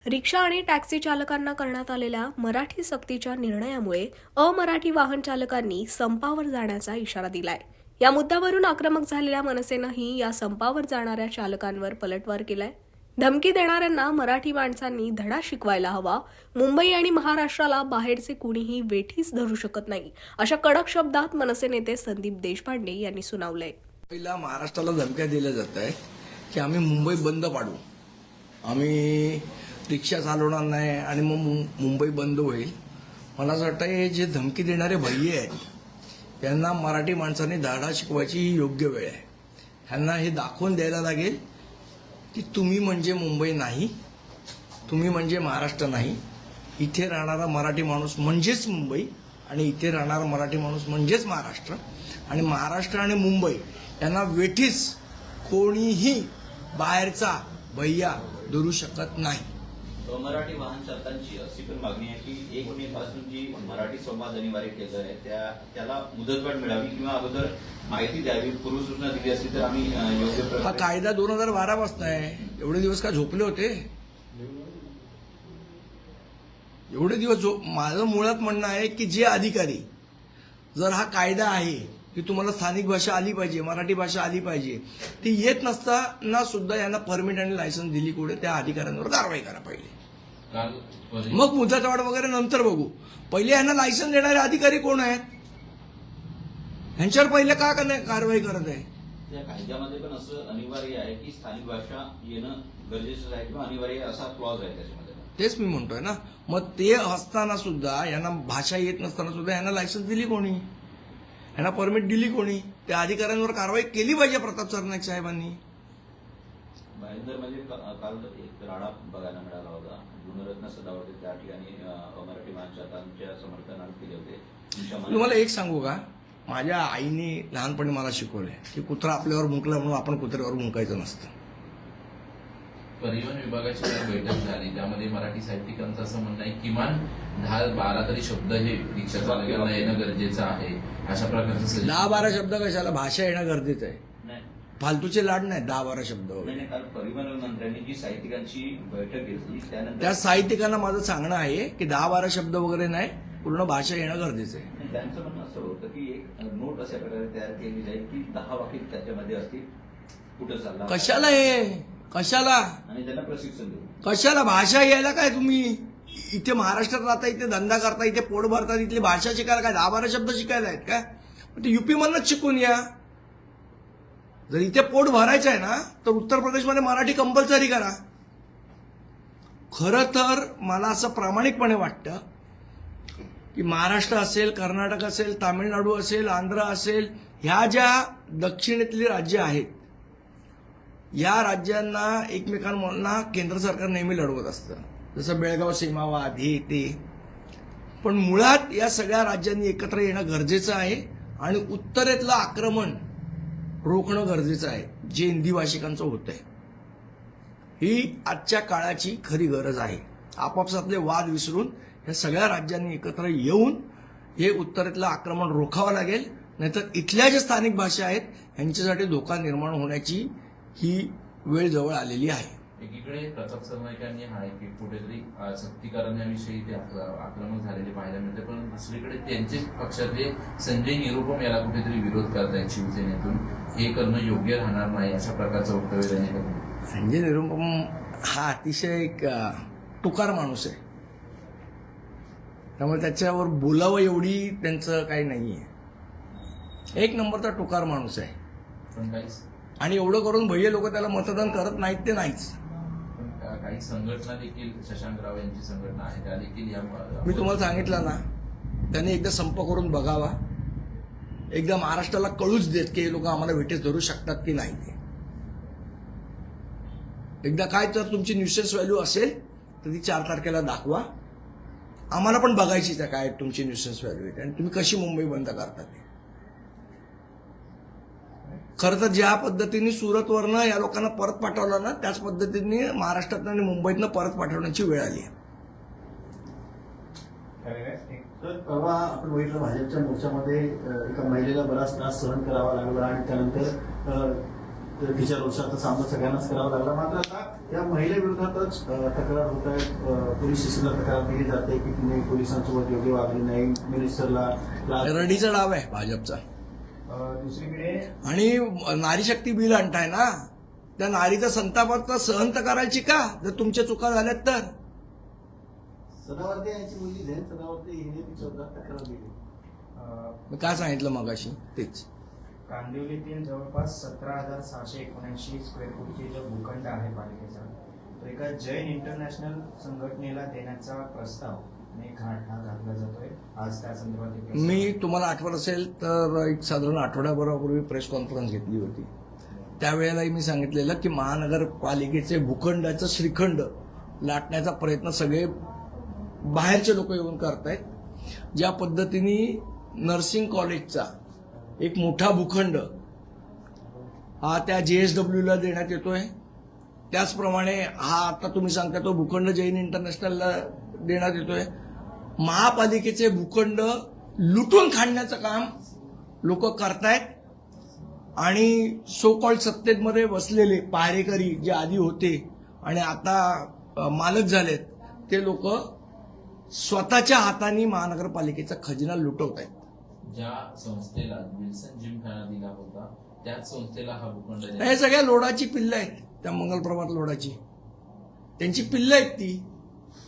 रिक्षा आणि टॅक्सी चालकांना करण्यात आलेल्या मराठी सक्तीच्या निर्णयामुळे अमराठी वाहन चालकांनी संपावर जाण्याचा इशारा दिलाय. या मुद्द्यावरून आक्रमक झालेल्या मनसेनंही या संपावर जाणाऱ्या चालकांवर पलटवार केलाय. धमकी देणाऱ्यांना मराठी माणसांनी धडा शिकवायला हवा. मुंबई आणि महाराष्ट्राला बाहेरचे कुणीही वेठीस धरू शकत नाही, अशा कडक शब्दात मनसे नेते संदीप देशपांडे यांनी सुनावलंय. पहिला महाराष्ट्राला धमक्या दिल्या जात आहे की आम्ही मुंबई बंद पाडू, आम्ही रिक्षा चालवणार नाही आणि मग मुंबई बंद होईल. मला असं वाटतं हे जे धमकी देणारे भैये आहेत यांना मराठी माणसांनी धडा शिकवायची ही योग्य वेळ आहे. ह्यांना हे दाखवून द्यायला लागेल की तुम्ही म्हणजे मुंबई नाही, तुम्ही म्हणजे महाराष्ट्र नाही. इथे राहणारा मराठी माणूस म्हणजेच मुंबई आणि इथे राहणारा मराठी माणूस म्हणजेच महाराष्ट्र. आणि महाराष्ट्र आणि मुंबई यांना वेठीस कोणीही बाहेरचा भैया धरू शकत नाही. मराठी वाहन चालकांची अशी पण मागणी आहे की 1 मे पासून जी मराठी संवाद अनिवार्य केलं आहे त्याला मुदतवाढ मिळावी किंवा अगोदर माहिती द्यावी, पूर्वसूचना दिली असती तर आम्ही योग्य. हा कायदा 2012 पासून आहे. एवढे दिवस का झोपले होते? एवढे दिवस माझं मुळात म्हणणं आहे की जे अधिकारी, जर हा कायदा आहे की तुम्हाला स्थानिक भाषा आली पाहिजे, मराठी भाषा आली पाहिजे, ती येत नसताना सुद्धा यांना परमिट आणि लायसन्स दिली कुठे, त्या अधिकाऱ्यांवर कारवाई करा पहिले. मग मुदतवाढ वगैरे नंतर बघू. पहिले यांना लायसन्स देणारे अधिकारी कोण आहेत, ह्यांच्यावर पहिले का कारवाई करत आहे? या कायद्यामध्ये पण असं अनिवार्य आहे की स्थानिक भाषा येणं गरजेचं आहे किंवा अनिवार्य असा क्लॉज आहे त्याच्यामध्ये. तेच मी म्हणतोय ना. मग ते असताना सुद्धा यांना भाषा येत नसताना सुद्धा यांना लायसन्स दिली कोणी, यांना परमिट दिली कोणी? त्या अधिकाऱ्यांवर कारवाई केली पाहिजे प्रताप सरनाईक साहेबांनी. भाईंदरमध्ये काल एक राडा बघायला मिळाला होता. गुणरत्न सदावर्ते त्या ठिकाणी मराठी माणसांच्या समर्थनार्थ केले होते. तुम्हाला एक सांगू का, माझ्या आईने लहानपणी मला शिकवलंय की कुत्रा आपल्यावर मुंकला म्हणून आपण कुत्र्यावर मुंकायचं नसतं. परिवहन विभागाची काही बैठक झाली त्यामध्ये मराठी साहित्यिकांचं असं म्हणणं आहे किमान 10-12 तरी शब्द हे रिक्षा चालकांना येणं गरजेचं आहे, अशा प्रकारचं. 10-12 शब्द कशाला? भाषा येणं गरजेचं आहे. फालतूचे लाड नाही 10-12 शब्द वगैरे. काल परिवहन मंत्र्यांनी जी साहित्यिकांची बैठक घेतली त्यानंतर त्या साहित्यिकांना माझं सांगणं आहे की 10-12 शब्द वगैरे नाही, पूर्ण भाषा येणं गरजेचं आहे. त्यांचं म्हणणं असं होतं की एक नोट अशा प्रकारे तयार केली जाईल की 10 वाक्य त्याच्यामध्ये असतील, कुठं चालला, कशाला हे, कशाला, आणि त्यांना प्रशिक्षण देऊ. कशाला भाषा यायला काय? तुम्ही इथे महाराष्ट्रात राहता, इथे धंदा करता, इथे पोट भरता, इथली भाषा शिकायला काय 10-12 शब्द शिकायला आहेत काय? ते युपी मधनच शिकून या. जर इथे पोट भरायचं आहे ना तर उत्तर प्रदेशमध्ये मराठी कंपल्सरी करा. खरं तर मला असं प्रामाणिकपणे वाटतं की महाराष्ट्र असेल, कर्नाटक असेल, तामिळनाडू असेल, आंध्र असेल, ह्या ज्या दक्षिणेतली राज्य आहेत, या राज्यांना एकमेकांना केंद्र सरकार नेहमी लढवत असतं. जसं बेळगाव सीमावाद हे ते. पण मुळात या सगळ्या राज्यांनी एकत्र येणं गरजेचं आहे आणि उत्तरेतलं आक्रमण रोखणं गरजेचं आहे जे हिंदी भाषिकांचं होतंय. ही आजच्या काळाची खरी गरज आहे. आपापसातले वाद विसरून या सगळ्या राज्यांनी एकत्र येऊन हे उत्तरेतलं आक्रमण रोखावं लागेल. नाहीतर इथल्या ज्या स्थानिक भाषा आहेत यांच्यासाठी धोका निर्माण होण्याची ही वेळ जवळ आलेली आहे. एकीकडे प्रताप सरनाईकांनी हा की कुठेतरी सक्ती करण्याविषयी ते आक्रमक झालेले पाहायला मिळते, पण दुसरीकडे त्यांचे पक्षातले संजय निरुपम याला कुठेतरी विरोध करतायत शिवसेनेतून. हे करणं योग्य राहणार नाही अशा प्रकारचं वक्तव्य त्यांनी केलं. संजय निरुपम हा अतिशय एक टुकार माणूस आहे, त्यामुळे त्याच्यावर बोलावं एवढी त्यांचं काही नाहीये. एक नंबरचा टुकार माणूस आहे. पण आणि एवढं करून भैया लोक त्याला मतदान करत नाहीत ते नाहीच. काही संघटना देखील, शशांकराव यांची संघटना आहे, त्या देखील या. मी तुम्हाला सांगितलं ना, त्यांनी एकदा संप करून बघावा, एकदा महाराष्ट्राला कळूच देत की हे लोक आम्हाला वेठीस धरू शकतात की नाही. ते एकदा काय तर तुमची न्यूसेन्स व्हॅल्यू असेल तर ती 4 तारखेला दाखवा. आम्हाला पण बघायचीच आहे काय तुमची न्यूसेन्स व्हॅल्यू आहे आणि तुम्ही कशी मुंबई बंद करता ते. खरं तर ज्या पद्धतीने सुरतवरनं या लोकांना परत पाठवलं ना, त्याच पद्धतीने महाराष्ट्रात आणि मुंबईतनं परत पाठवण्याची वेळ आली आहे. परवा आपण बघितलं भाजपच्या मोर्चामध्ये एका महिलेला बराच त्रास सहन करावा लागला आणि त्यानंतर टीचर रोषाचा सामना सगळ्यांनाच करावा लागला. मात्र आता या महिलेविरोधातच तक्रार होत आहेत. पोलीस स्टेशनला तक्रार दिली जाते की तुम्ही पोलिसांसोबत योग्य वागले नाही, मिनिस्टरला रडीचा डाव आहे भाजपचा. दुसरीकडे आणि नारी शक्ती बिल आणताय ना, त्या नारीचा संतापात सहन तर करायची का जर तुमच्या चुका झाल्यात तर. सदावर्ते यांची मुलगी झैन सदावर्ते हिने तिच्यावर तक्रार दिली. मी काय सांगितलं मगाशी तेच. कांदिवलीतील जवळपास 17,679 स्क्वेअर फूटचे जो भूखंड आहे पालिकेचा, तो एका जैन इंटरनॅशनल संघटनेला देण्याचा प्रस्ताव हा घातला जातोय. आज त्या संदर्भात एक प्रस्ताव- मी तुम्हाला आठवत असेल तर एक साधारण आठवड्याभरापूर्वी प्रेस कॉन्फरन्स घेतली होती. त्यावेळेलाही मी सांगितलेलं की महानगरपालिकेचे भूखंडाचं श्रीखंड लाटण्याचा प्रयत्न सगळे बाहेरचे लोक येऊन करतायत. ज्या पद्धतीने नर्सिंग कॉलेजचा एक मोठा भूखंड हा त्या JSWला देण्यात येतोय, त्याचप्रमाणे हा आता तुम्ही सांगता तो भूखंड जैन इंटरनॅशनलला देण्यात येतोय. महापालिकेचे भूखंड लुटून खाण्याचं काम लोक करतायत. आणि सो कॉल्ड सत्तेमध्ये बसलेले पहारेकरी जे आधी होते आणि आता मालक झालेत, ते लोक स्वतःच्या हाताने महानगरपालिकेचा खजिना लुटवत आहेत. ज्या संस्थेला विल्सन जिमखाना दिला होता त्याच संस्थेला हा भूखंड हे सगळ्या लोडाची पिल्लं आहेत, त्या मंगलप्रभात लोडाची त्यांची पिल्लं आहेत ती,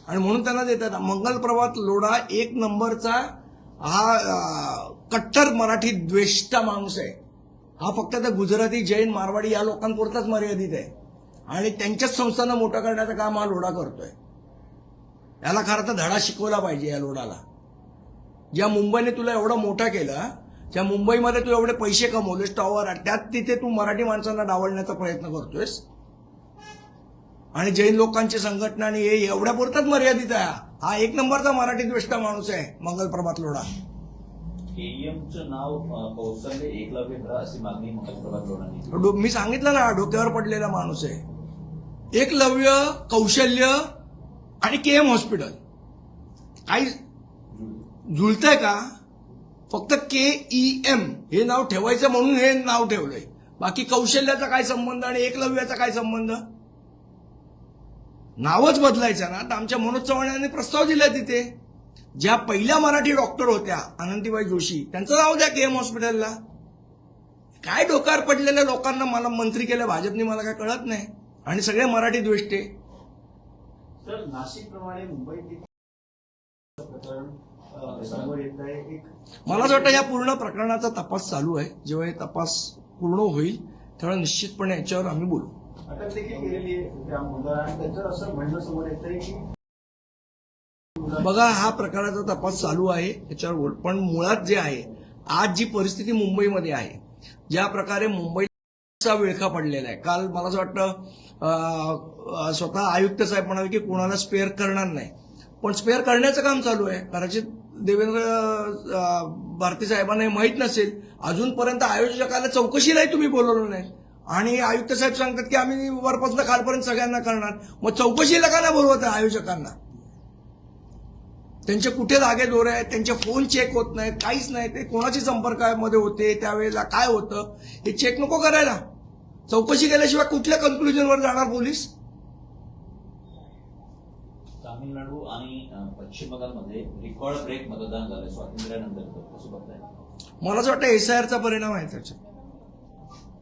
आणि म्हणून त्यांना देतात. मंगलप्रभात लोढा एक नंबरचा हा कट्टर मराठी द्वेष्टा माणूस आहे. हा फक्त त्या गुजराती, जैन, मारवाडी या लोकांपुरताच मर्यादित आहे आणि त्यांच्याच संस्थांना मोठं करण्याचं काम हा लोढा करतोय. याला खरं तर धडा शिकवला पाहिजे या लोढाला. ज्या मुंबईने तुला एवढा मोठा केला, ज्या मुंबईमध्ये तू एवढे पैसे कमवलेस टॉवर, त्यात तिथे तू मराठी माणसांना डावलण्याचा प्रयत्न करतोयस. आणि जैन लोकांची संघटना आणि हे एवढ्यापुरताच मर्यादित आहे. हा एक नंबरचा मराठी द्वेष्टा माणूस आहे मंगलप्रभात लोढा. केईएमचं नाव कौशल्य एकलव्य करा अशी मागणी मंगलप्रभात लोढांनी. मी सांगितलं ना, डोक्यावर पडलेला माणूस आहे. एकलव्य, कौशल्य आणि KM हॉस्पिटल काही जुळतंय का? फक्त KEM हे नाव ठेवायचं म्हणून हे नाव ठेवलंय. बाकी कौशल्याचा काय संबंध आणि एकलव्याचा काय संबंध? नावच बदलायचं ना. तर आमच्या मनोज चव्हाण यांनी प्रस्ताव दिलाय तिथे. ज्या पहिल्या मराठी डॉक्टर होत्या अनंतीबाई जोशी, त्यांचं नाव द्या KM हॉस्पिटलला. काय डोक्यावर पडलेल्या लोकांना मला मंत्री केलं भाजपने, मला काय कळत नाही. आणि सगळे मराठी द्वेष्टे. तर नाशिकप्रमाणे मुंबईत प्रकरण समोर येत आहे. एक मला असं वाटतं या पूर्ण प्रकरणाचा तपास चालू आहे. जेव्हा हे तपास पूर्ण होईल तेव्हा निश्चितपणे याच्यावर आम्ही बोलू. अटक देखील केलेली आहे त्या मुलाला आणि त्यांचं असं म्हणणं समोर येत आहे की बघा, हा प्रकाराचा तपास चालू आहे, याच्यावर बोल. पण मुळात जे आहे, आज जी परिस्थिती मुंबईमध्ये आहे, ज्या प्रकारे मुंबईचा विळखा पडलेला आहे. काल मला असं वाटतं स्वतः आयुक्त साहेब म्हणाले की कोणाला स्पेअर करणार नाही, पण स्पेअर करण्याचं काम चालू आहे. कदाचित देवेंद्र भारती साहेबांना माहीत नसेल, अजूनपर्यंत आयोजकाला चौकशीलाही तुम्ही बोलवलं नाही. आणि आयुक्त साहेब सांगतात की आम्ही वरपासून खालपर्यंत सगळ्यांना करणार. मग चौकशीला का नाही बोलवत आहे आयोजकांना? त्यांचे कुठे धागे दोरे आहेत, त्यांचे फोन चेक होत नाहीत, काहीच नाही. ते कोणाशी संपर्कामध्ये होते, त्यावेळेला काय होतं हे चेक नको करायला? चौकशी केल्याशिवाय कुठल्या कन्क्लुजनवर जाणार पोलीस? तामिळनाडू आणि पश्चिम बंगालमध्ये रेकॉर्ड ब्रेक मतदान झालंय स्वातंत्र्यानंतर. कसं बघताय? मला असं वाटतं SIRचा परिणाम आहे त्याच्यात.